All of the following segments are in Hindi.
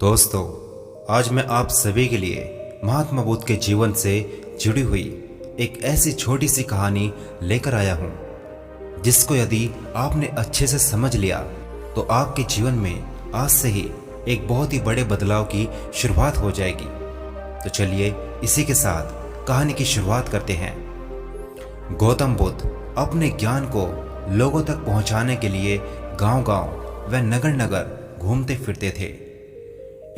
दोस्तों, आज मैं आप सभी के लिए महात्मा बुद्ध के जीवन से जुड़ी हुई एक ऐसी छोटी सी कहानी लेकर आया हूं, जिसको यदि आपने अच्छे से समझ लिया तो आपके जीवन में आज से ही एक बहुत ही बड़े बदलाव की शुरुआत हो जाएगी। तो चलिए इसी के साथ कहानी की शुरुआत करते हैं। गौतम बुद्ध अपने ज्ञान को लोगों तक पहुंचाने के लिए गांव-गांव व नगर-नगर घूमते फिरते थे।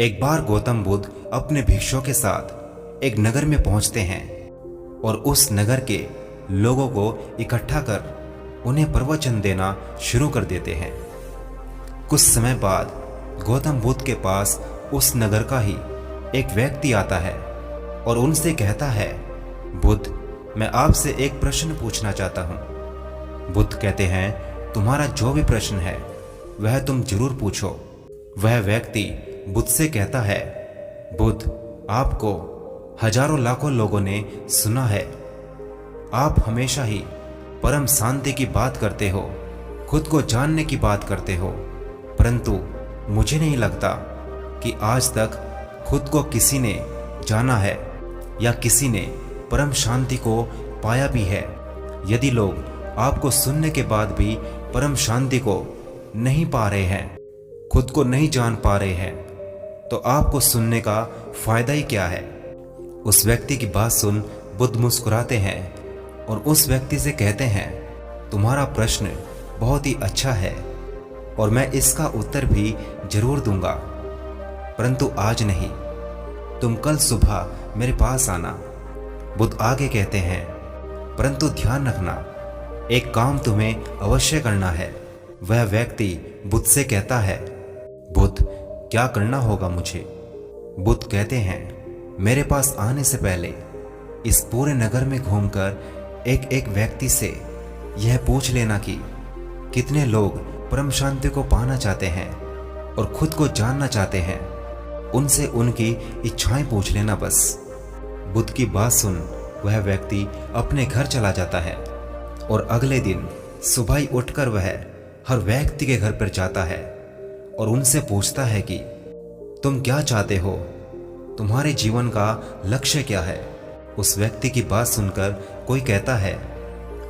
एक बार गौतम बुद्ध अपने भिक्षुओं के साथ एक नगर में पहुंचते हैं और उस नगर के लोगों को इकट्ठा कर उन्हें प्रवचन देना शुरू कर देते हैं। कुछ समय बाद गौतम बुद्ध के पास उस नगर का ही एक व्यक्ति आता है और उनसे कहता है, बुद्ध, मैं आपसे एक प्रश्न पूछना चाहता हूँ। बुद्ध कहते हैं, तुम्हारा जो भी प्रश्न है वह तुम जरूर पूछो। वह व्यक्ति बुद्ध से कहता है, बुद्ध, आपको हजारों लाखों लोगों ने सुना है। आप हमेशा ही परम शांति की बात करते हो, खुद को जानने की बात करते हो, परंतु मुझे नहीं लगता कि आज तक खुद को किसी ने जाना है या किसी ने परम शांति को पाया भी है। यदि लोग आपको सुनने के बाद भी परम शांति को नहीं पा रहे हैं, खुद को नहीं जान पा रहे हैं, तो आपको सुनने का फायदा ही क्या है। उस व्यक्ति की बात सुन बुद्ध मुस्कुराते हैं और उस व्यक्ति से कहते हैं, तुम्हारा प्रश्न बहुत ही अच्छा है और मैं इसका उत्तर भी जरूर दूंगा, परंतु आज नहीं, तुम कल सुबह मेरे पास आना। बुद्ध आगे कहते हैं, परंतु ध्यान रखना, एक काम तुम्हें अवश्य करना है। वह व्यक्ति बुद्ध से कहता है, बुद्ध, क्या करना होगा मुझे? बुद्ध कहते हैं, मेरे पास आने से पहले इस पूरे नगर में घूमकर एक एक व्यक्ति से यह पूछ लेना कि कितने लोग परम शांति को पाना चाहते हैं और खुद को जानना चाहते हैं। उनसे उनकी इच्छाएं पूछ लेना बस। बुद्ध की बात सुन वह व्यक्ति अपने घर चला जाता है और अगले दिन सुबह ही उठकर वह हर व्यक्ति के घर पर जाता है और उनसे पूछता है कि तुम क्या चाहते हो, तुम्हारे जीवन का लक्ष्य क्या है। उस व्यक्ति की बात सुनकर कोई कहता है,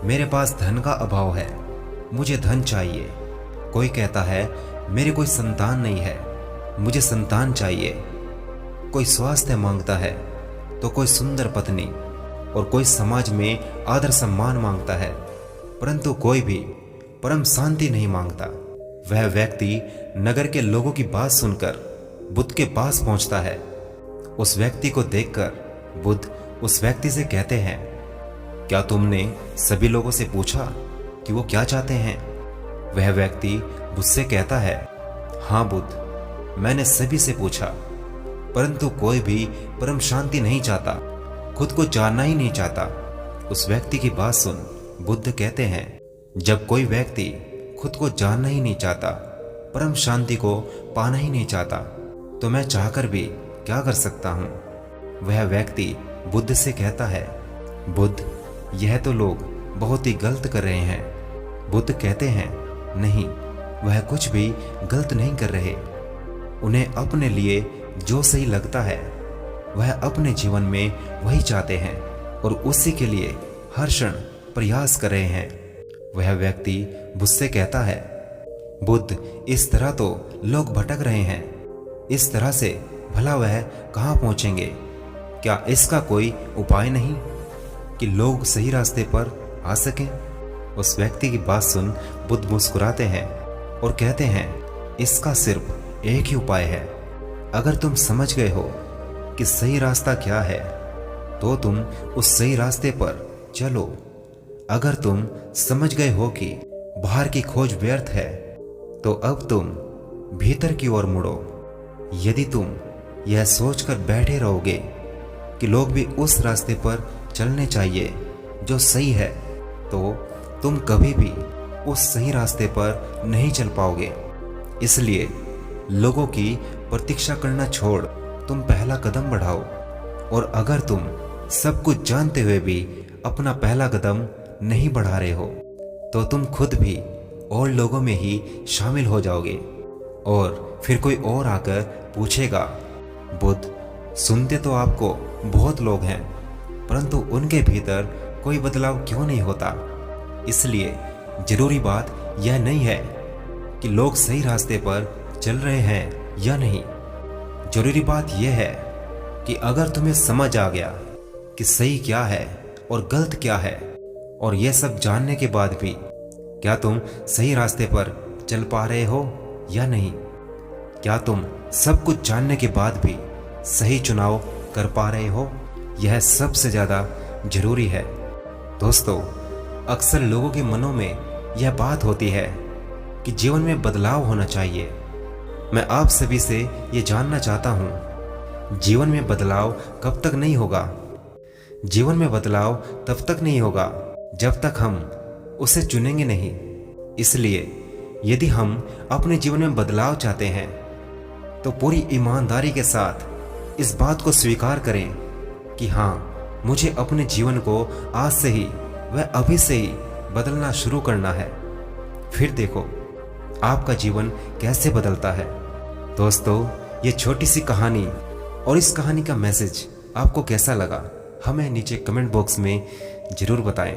मेरे पास धन का अभाव है, मुझे धन चाहिए। कोई कहता है, मेरे कोई संतान नहीं है, मुझे संतान चाहिए। कोई स्वास्थ्य मांगता है तो कोई सुंदर पत्नी, और कोई समाज में आदर सम्मान मांगता है, परंतु कोई भी परम शांति नहीं मांगता। वह व्यक्ति नगर के लोगों की बात सुनकर बुद्ध के पास पहुंचता है। उस व्यक्ति को देखकर बुद्ध उस व्यक्ति से कहते हैं, क्या तुमने सभी लोगों से पूछा कि वो क्या चाहते हैं? वह व्यक्ति बुद्ध से कहता है, हाँ बुद्ध, मैंने सभी से पूछा, परंतु कोई भी परम शांति नहीं चाहता, खुद को जानना ही नहीं चाहता। उस व्यक्ति की बात सुन बुद्ध कहते हैं, जब कोई व्यक्ति खुद को जानना ही नहीं चाहता, परम शांति को पाना ही नहीं चाहता, तो मैं चाहकर भी क्या कर सकता हूँ? वह व्यक्ति बुद्ध से कहता है, बुद्ध, यह तो लोग बहुत ही गलत कर रहे हैं। बुद्ध कहते हैं, नहीं, वह कुछ भी गलत नहीं कर रहे। उन्हें अपने लिए जो सही लगता है वह अपने जीवन में वही चाहते हैं और उसी के लिए हर क्षण प्रयास कर रहे हैं। वह व्यक्ति बुद्ध से कहता है, बुद्ध, इस तरह तो लोग भटक रहे हैं, इस तरह से भला वह कहाँ पहुँचेंगे? क्या इसका कोई उपाय नहीं कि लोग सही रास्ते पर आ सकें? उस व्यक्ति की बात सुन बुद्ध मुस्कुराते हैं और कहते हैं, इसका सिर्फ एक ही उपाय है। अगर तुम समझ गए हो कि सही रास्ता क्या है, तो तुम उस सही रास्ते पर चलो। अगर तुम समझ गए हो कि बाहर की खोज व्यर्थ है, तो अब तुम भीतर की ओर मुड़ो। यदि तुम यह सोचकर बैठे रहोगे कि लोग भी उस रास्ते पर चलने चाहिए जो सही है, तो तुम कभी भी उस सही रास्ते पर नहीं चल पाओगे। इसलिए लोगों की प्रतीक्षा करना छोड़ तुम पहला कदम बढ़ाओ। और अगर तुम सब कुछ जानते हुए भी अपना पहला कदम नहीं बढ़ा रहे हो, तो तुम खुद भी और लोगों में ही शामिल हो जाओगे। और फिर कोई और आकर पूछेगा, बुद्ध, सुनते तो आपको बहुत लोग हैं, परंतु उनके भीतर कोई बदलाव क्यों नहीं होता? इसलिए जरूरी बात यह नहीं है कि लोग सही रास्ते पर चल रहे हैं या नहीं। जरूरी बात यह है कि अगर तुम्हें समझ आ गया कि सही क्या है और गलत क्या है, और यह सब जानने के बाद भी क्या तुम सही रास्ते पर चल पा रहे हो या नहीं? क्या तुम सब कुछ जानने के बाद भी सही चुनाव कर पा रहे हो? यह सबसे ज़्यादा जरूरी है। दोस्तों, अक्सर लोगों के मनों में यह बात होती है कि जीवन में बदलाव होना चाहिए। मैं आप सभी से ये जानना चाहता हूँ, जीवन में बदलाव कब तक नहीं होगा? जीवन में बदलाव तब तक नहीं होगा जब तक हम उसे चुनेंगे नहीं। इसलिए यदि हम अपने जीवन में बदलाव चाहते हैं तो पूरी ईमानदारी के साथ इस बात को स्वीकार करें कि हाँ, मुझे अपने जीवन को आज से ही व अभी से ही बदलना शुरू करना है। फिर देखो आपका जीवन कैसे बदलता है। दोस्तों, ये छोटी सी कहानी और इस कहानी का मैसेज आपको कैसा लगा, हमें नीचे कमेंट बॉक्स में ज़रूर बताएं।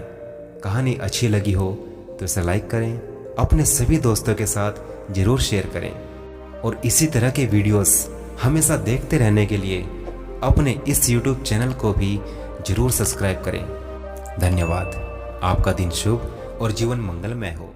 कहानी अच्छी लगी हो तो इसे लाइक करें, अपने सभी दोस्तों के साथ ज़रूर शेयर करें, और इसी तरह के वीडियोस हमेशा देखते रहने के लिए अपने इस YouTube चैनल को भी ज़रूर सब्सक्राइब करें। धन्यवाद। आपका दिन शुभ और जीवन मंगलमय हो।